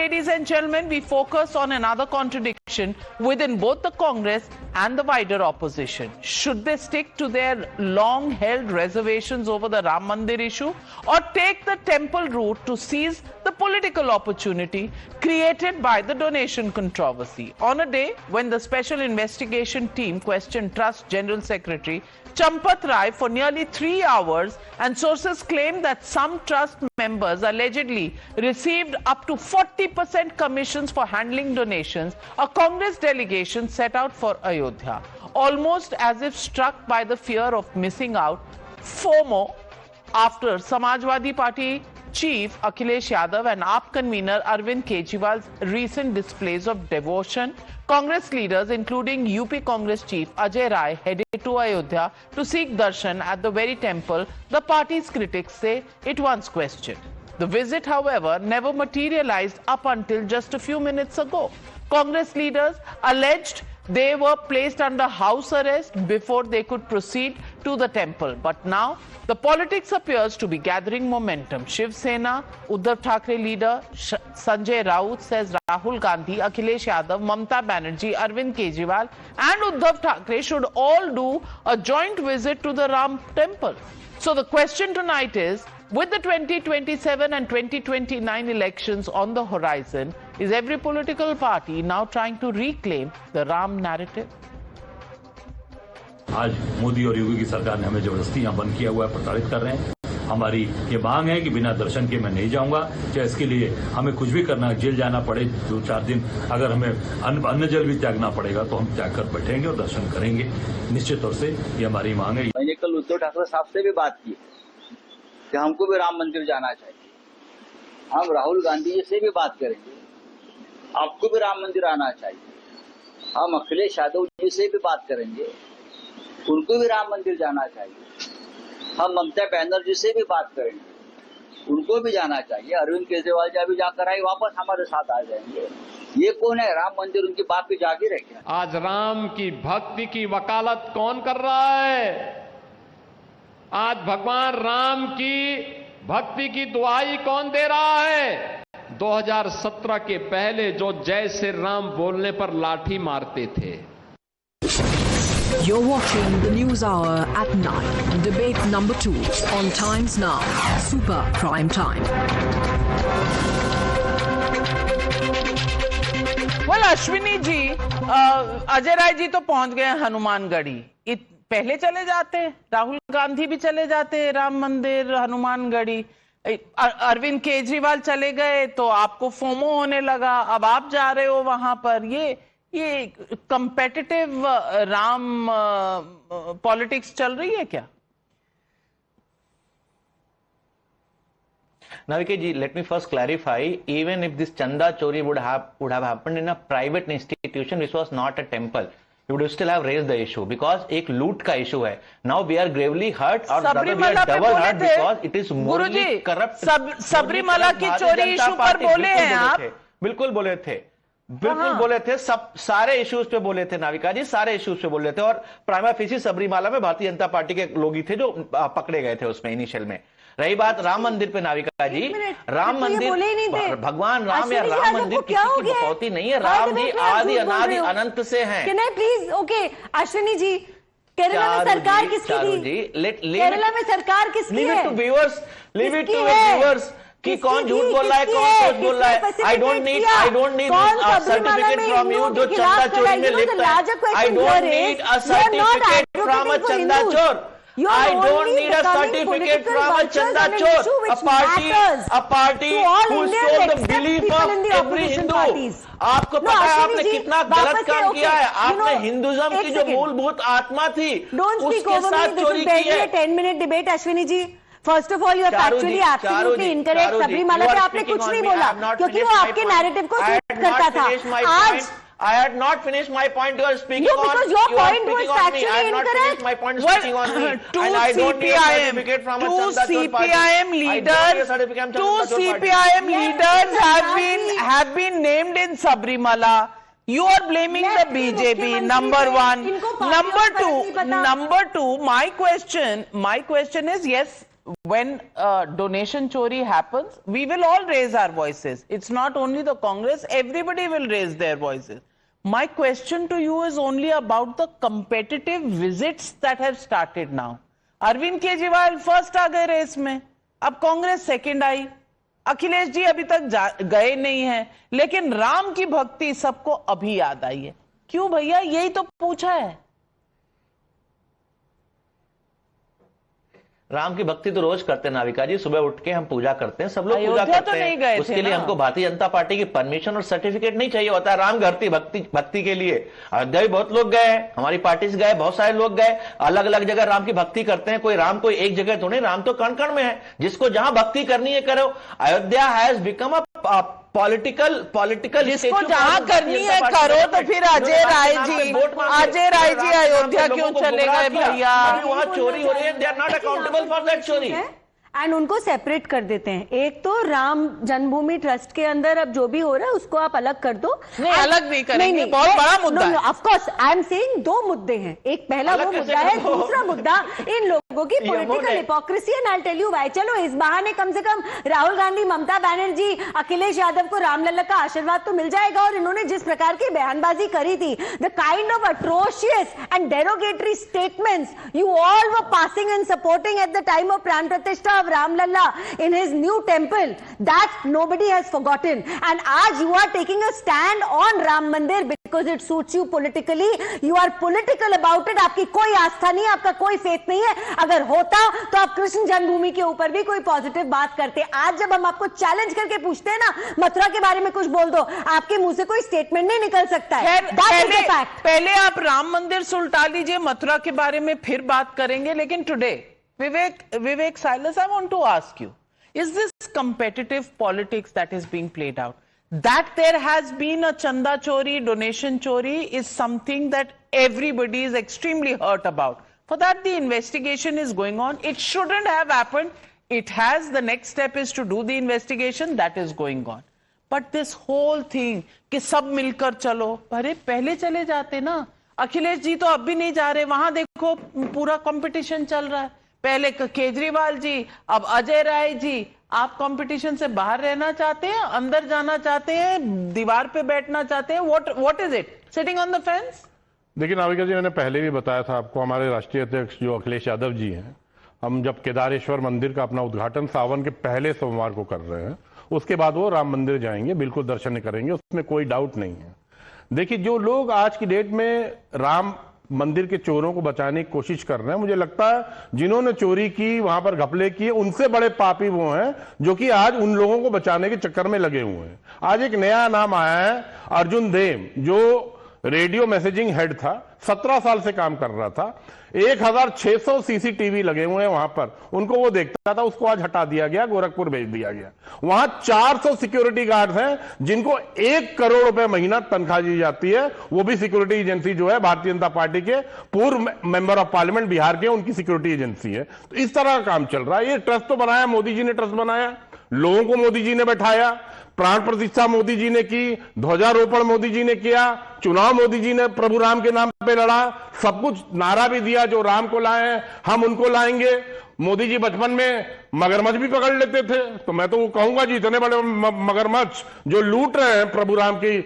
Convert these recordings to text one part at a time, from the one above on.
ladies and gentlemen, we focus on another contradiction within both the Congress and the wider opposition. Should they stick to their long-held reservations over the Ram Mandir issue or take the temple route to seize the political opportunity created by the donation controversy? On a day when the special investigation team questioned Trust General Secretary Champath Rai for nearly 3 hours, and sources claim that some trust members allegedly received up to 40% commissions for handling donations, a Congress delegation set out for Ayodhya, almost as if struck by the fear of missing out, FOMO, after Samajwadi Party Chief Akhilesh Yadav and AAP convener Arvind Kejriwal's recent displays of devotion. Congress leaders, including UP Congress Chief Ajay Rai, headed to Ayodhya to seek darshan at the very temple the party's critics say it once questioned. The visit, however, never materialized up until just a few minutes ago. Congress leaders alleged they were placed under house arrest before they could proceed to the temple. But now, the politics appears to be gathering momentum. Shiv Sena, Uddhav Thackeray leader Sanjay Raut says Rahul Gandhi, Akhilesh Yadav, Mamata Banerjee, Arvind Kejriwal and Uddhav Thackeray should all do a joint visit to the Ram temple. So the question tonight is, with the 2027 and 2029 elections on the horizon, is every political party now trying to reclaim the Ram narrative? आज मोदी और योगी की सरकार ने हमें जबरदस्ती यहाँ बंद किया हुआ है, प्रताड़ित कर रहे हैं। हमारी ये मांग है कि बिना दर्शन के मैं नहीं जाऊंगा, चाहे इसके लिए हमें कुछ भी करना, जेल जाना पड़े 2-4 दिन, अगर हमें अन्न जल भी त्यागना पड़ेगा तो हम त्याग कर बैठेंगे और दर्शन करेंगे। निश्चित तौर से ये हमारी मांग है। मैंने कल उद्धव ठाकरे साहब से भी बात की कि हमको भी राम मंदिर जाना चाहिए। हम राहुल गांधी जी से भी बात करेंगे, आपको भी राम मंदिर आना चाहिए। हम अखिलेश यादव जी से भी बात करेंगे, उनको भी राम मंदिर जाना चाहिए। हम ममता बनर्जी से भी बात करेंगे, उनको भी जाना चाहिए। अरविंद केजरीवाल जी अभी जाकर आए, वापस हमारे साथ आ जाएंगे। ये कौन है? राम मंदिर उनकी बाप की जागीर है क्या? आज राम की भक्ति की वकालत कौन कर रहा है? आज भगवान राम की भक्ति की दुआई कौन दे रहा है? 2017 के पहले जो जय श्री राम बोलने पर लाठी मारते थे। You're watching the News Hour at 9. Debate number 2 on Times Now. Super Prime Time. Well, Ashwini ji, Ajay Rai ji तो पहुंच गए हनुमानगढ़ी। पहले चले जाते, राहुल गांधी भी चले जाते राम मंदिर हनुमानगढ़ी। अरविंद केजरीवाल चले गए तो आपको फोमो होने लगा, अब आप जा रहे हो वहां पर। ये कंपेटिटिव राम पॉलिटिक्स चल रही है क्या? Navike ji, let me first clarify, even if this chanda chori would have happened in a private institution which was not a temple, you would still have raised the issue because एक लूट का issue है. Now we are gravely hurt or rather we are double hurt because it is morally corrupt. Sabarimala की चोरी issue पर बोले हैं आप? बिल्कुल बोले थे, बिल्कुल बोले थे। सब सारे इश्यूज पे बोले थे नाविका जी, सारे इश्यूज पे बोले थे। और प्राइमा फेसी सबरीमाला में भारतीय जनता पार्टी के लोग ही थे जो पकड़े गए थे उसमें इनिशियल में। रही बात राम मंदिर पे नाविका जी, राम मंदिर भगवान राम या राम मंदिर किसी की बकौती नहीं है। राम जी आदि अनादि अनंत से हैं। प्लीज ओके अश्विनी जी, केरला में सरकार किसकी थी? केरला में सरकार किसकी है? लीव इट टू व्यूअर्स कि कौन झूठ बोल रहा है, कौन सच बोल रहा है। I don't need certificate from you जो चंदा चोरी में लिप्त है। I don't need a certificate from a चंदा चोर। I don't need a certificate from a chanda chor. A party who stole the belief of every Hindu. आपको पता है आपने कितना गलत काम किया है? आपने हिंदुइज्म की जो मूलभूत आत्मा थी उसके साथ चोरी की है। 10-minute debate Ashwini ji. First of all you are factually absolutely incorrect. Sabarimala पे आपने कुछ नहीं बोला क्योंकि वो आपके नैरेटिव को सूट करता था। आज I had not finished my point. You are speaking on. Because your point was factually I had not finished my point speaking on me. And I don't need a certificate from a Chanda Chor party. Two CPIM leaders have been named in Sabrimala. You are blaming the BJP. Number one. Number two. My question is, yes, when donation chori happens, we will all raise our voices. It's not only the Congress, everybody will raise their voices. My question to you is only about the competitive visits that have started now. Arvind Kejriwal first आ गए race में, अब Congress second आई, अखिलेश जी अभी तक गए नहीं हैं, लेकिन राम की भक्ति सबको अभी याद आई है. क्यों भैया, यही तो पूछा है. राम की भक्ति तो रोज करते हैं नाविका जी, सुबह उठ के हम पूजा करते हैं, सब लोग पूजा करते हैं. उसके लिए हमको भारतीय जनता पार्टी की परमिशन और सर्टिफिकेट नहीं चाहिए होता है. राम घरती भक्ति के लिए अयोध्या भी बहुत लोग गए हैं, हमारी पार्टी से गए, बहुत सारे लोग गए, अलग अलग जगह राम की भक्ति करते हैं. कोई राम कोई एक जगह थोड़ी, राम तो कण कण में है. जिसको जहां भक्ति करनी है करो. Ayodhya has become a political जिसको जहां करनी है करो. तो फिर अजय राय जी अयोध्या क्यों चले गए भैया? वहां चोरी हो रही है, they are not accountable for that चोरी. एंड उनको सेपरेट कर देते हैं. एक तो राम जन्मभूमि ट्रस्ट के अंदर अब जो भी हो रहा है उसको आप अलग कर दो. नहीं, अलग नहीं करेंगे, बहुत बड़ा मुद्दा है. Of course I am saying दो मुद्दे हैं. एक पहला वो मुद्दा है, दूसरा मुद्दा इन लोगों की political hypocrisy. And I will tell you why. चलो इस बहाने कम से कम राहुल गांधी, ममता बनर्जी, अखिलेश यादव को रामलला का आशीर्वाद तो मिल जाएगा. और इन्होंने जिस प्रकार की बयानबाजी करी थी, the kind of atrocious and derogatory statements you all were passing and supporting at the time of प्राण प्रतिष्ठा of Ram Lalla in his new temple, that nobody has forgotten. And aaj you are taking a stand on Ram Mandir because it suits you politically. You are political about it. आपकी कोई आस्था नहीं है, आपका कोई faith नहीं है. अगर होता तो आप कृष्ण जन्मभूमि के ऊपर भी कोई पॉजिटिव बात करते. आज जब हम आपको चैलेंज करके पूछते हैं ना, मथुरा के बारे में कुछ बोल दो, आपके मुंह से कोई स्टेटमेंट नहीं निकल सकता है. पहले आप राम मंदिर सुलटा लीजिए, मथुरा के बारे में फिर बात करेंगे. लेकिन today Vivek Silas, I want to ask you, is this competitive politics that is being played out? That there has been a chanda chori, donation chori is something that everybody is extremely hurt about. For that, the investigation is going on. It shouldn't have happened. It has. The next step is to do the investigation. That is going on. But this whole thing, कि सब मिलकर चलो, अरे पहले चले जाते ना. अखिलेश जी तो अब भी नहीं जा रहे. वहां देखो पूरा कंपटीशन चल रहा है. पहले केजरीवाल जी, अब अजय राय जी. आप कंपटीशन से बाहर रहना चाहते हैं, अंदर जाना चाहते हैं, दीवार पे बैठना चाहते हैं? What is it? Sitting on the fence? देखिए नाविका जी, मैंने पहले भी बताया था आपको, हमारे राष्ट्रीय अध्यक्ष जो अखिलेश यादव जी हैं, हम जब केदारेश्वर मंदिर का अपना उद्घाटन सावन के पहले सोमवार को कर रहे हैं, उसके बाद वो राम मंदिर जाएंगे, बिल्कुल दर्शन करेंगे, उसमें कोई डाउट नहीं है. देखिए, जो लोग आज की डेट में राम मंदिर के चोरों को बचाने की कोशिश कर रहे हैं, मुझे लगता है जिन्होंने चोरी की, वहां पर घपले किए, उनसे बड़े पापी वो हैं जो कि आज उन लोगों को बचाने के चक्कर में लगे हुए हैं. आज एक नया नाम आया है, अर्जुन देव, जो रेडियो मैसेजिंग हेड था, 17 साल से काम कर रहा था. 1600 सीसीटीवी लगे हुए हैं वहां पर, उनको वो देखता था, उसको आज हटा दिया गया, गोरखपुर भेज दिया गया. वहां 400 सिक्योरिटी गार्ड हैं जिनको 1 करोड़ रुपए महीना तनख्वाह दी जाती है. वो भी सिक्योरिटी एजेंसी जो है भारतीय जनता पार्टी के पूर्व मेंबर ऑफ पार्लियामेंट बिहार के, उनकी सिक्योरिटी एजेंसी है. तो इस तरह का काम चल रहा है. ये ट्रस्ट तो बनाया मोदी जी ने, ट्रस्ट बनाया, लोगों को मोदी जी ने बैठाया, प्राण प्रतिष्ठा मोदी जी ने की, ध्वजारोपण मोदी जी ने किया, चुनाव मोदी जी ने प्रभु राम के नाम पे लड़ा, सब कुछ नारा भी दिया, जो राम को लाए हैं हम उनको लाएंगे. मोदी जी बचपन में मगरमच्छ भी पकड़ लेते थे. तो मैं तो वो कहूंगा जी, इतने बड़े मगरमच्छ जो लूट रहे हैं प्रभु राम की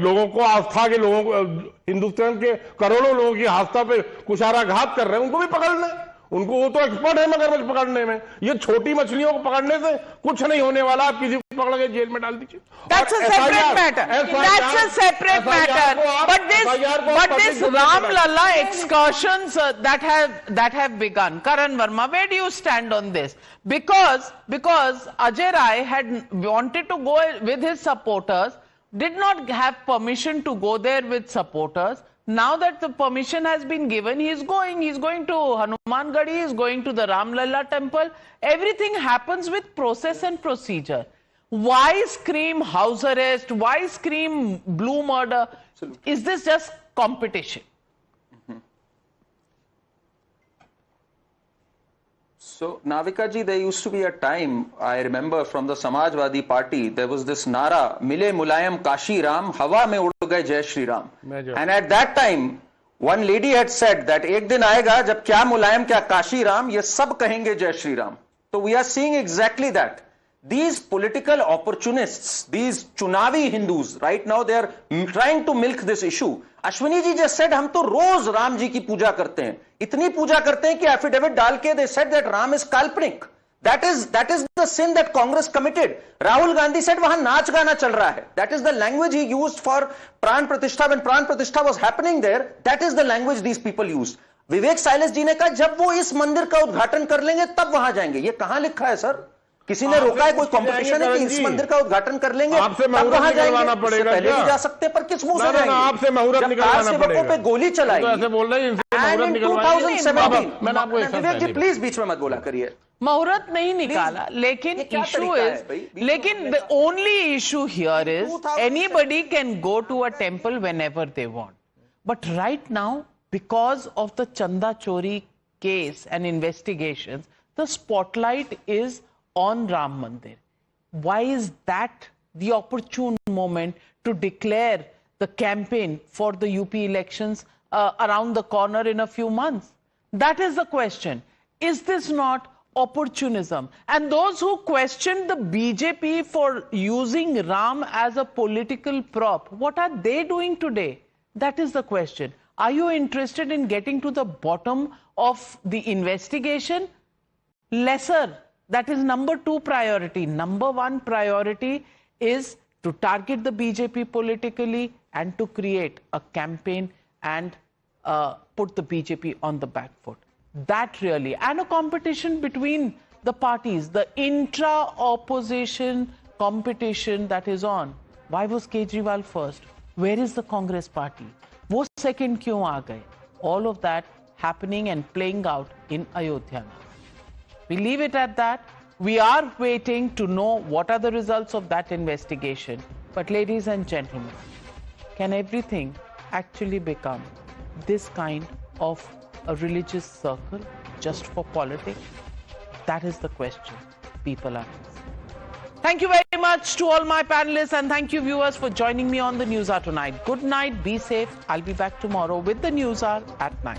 लोगों को, आस्था के लोगों को, हिंदुस्तान के करोड़ों लोगों की आस्था पे कुशाराघात कर रहे हैं, उनको भी पकड़ना है. उनको, वो तो एक्सपर्ट है मगरमच्छ पकड़ने में. ये छोटी मछलियों को पकड़ने से कुछ नहीं होने वाला. आप किसी को पकड़ के जेल में डाल दीजिए. That's a separate matter. That's a separate matter. But this Ram Lalla excursions that have begun. Karan Verma, where do you stand on this? Because Ajay Rai had wanted to go with his supporters, did not have permission to go there with supporters. Now that the permission has been given, he is going to Hanumangarhi, he is going to the Ram Lalla temple. Everything happens with process and procedure. Why scream house arrest? Why scream blue murder? Is this just competition? So, Navika ji, there used to be a time, I remember from the Samajwadi Party, there was this nara, Mile Mulayam Kashi Ram, Hawa mein ud gaye Jai Shri Ram. And at that time, One lady had said that एक दिन आएगा जब क्या मुलायम क्या काशी राम ये सब कहेंगे जय Shri Ram. So we are seeing exactly that. These political opportunists, these chunavi Hindus, right now they are trying to milk this issue. Ashwini ji just said हम तो रोज राम जी की पूजा करते हैं, इतनी पूजा करते हैं कि एफिडेविट डाल के they said that Ram is काल्पनिक. That is the sin that Congress committed. Rahul Gandhi said वहां नाच गाना चल रहा है. That is the language he used for Pran Pratishtha. When Pran Pratishtha was happening there, that is the language these people used. विवेक साइलेस जी ने कहा जब वो इस मंदिर का उद्घाटन कर लेंगे तब वहां जाएंगे. ये कहां लिखा है सर? किसी ने रोका है? कोई कंपटीशन है कि इस मंदिर का उद्घाटन कर लेंगे तब वहां जाएंगे? पहले भी जा सकते हैं, पर किस मुंह से जाएंगे? आपसे मुहूर्त निकलवाना पड़ेगा. पे गोली चलाई. ऐसे बोल रहे हैं 2017. विवेक जी प्लीज बीच में मत बोला करिए. मुहूर्त नहीं निकाला, लेकिन इशू इज, लेकिन the only issue here is anybody can go to a temple whenever they want. But right now, because of the Chanda Chori case and investigations, the spotlight is on Ram Mandir. Why is that the opportune moment to declare the campaign for the UP elections around the corner in a few months? That is the question. Is this not opportunism? And those who question the BJP for using Ram as a political prop, what are they doing today? That is the question. Are you interested in getting to the bottom of the investigation? Lesser. That is number 2 priority. Number 1 priority is to target the BJP politically and to create a campaign and put the BJP on the back foot. That really, and a competition between the parties, the intra-opposition competition that is on. Why was Kejriwal first? Where is the Congress party? वो second क्यों आ गए? All of that happening and playing out in Ayodhya now. We leave it at that. We are waiting to know what are the results of that investigation. But ladies and gentlemen, can everything actually become this kind of a religious circle just for politics? That is the question people are asking. Thank you very much to all my panelists, and thank you viewers for joining me on the News Hour tonight. Good night, be safe. I'll be back tomorrow with the News Hour at 9.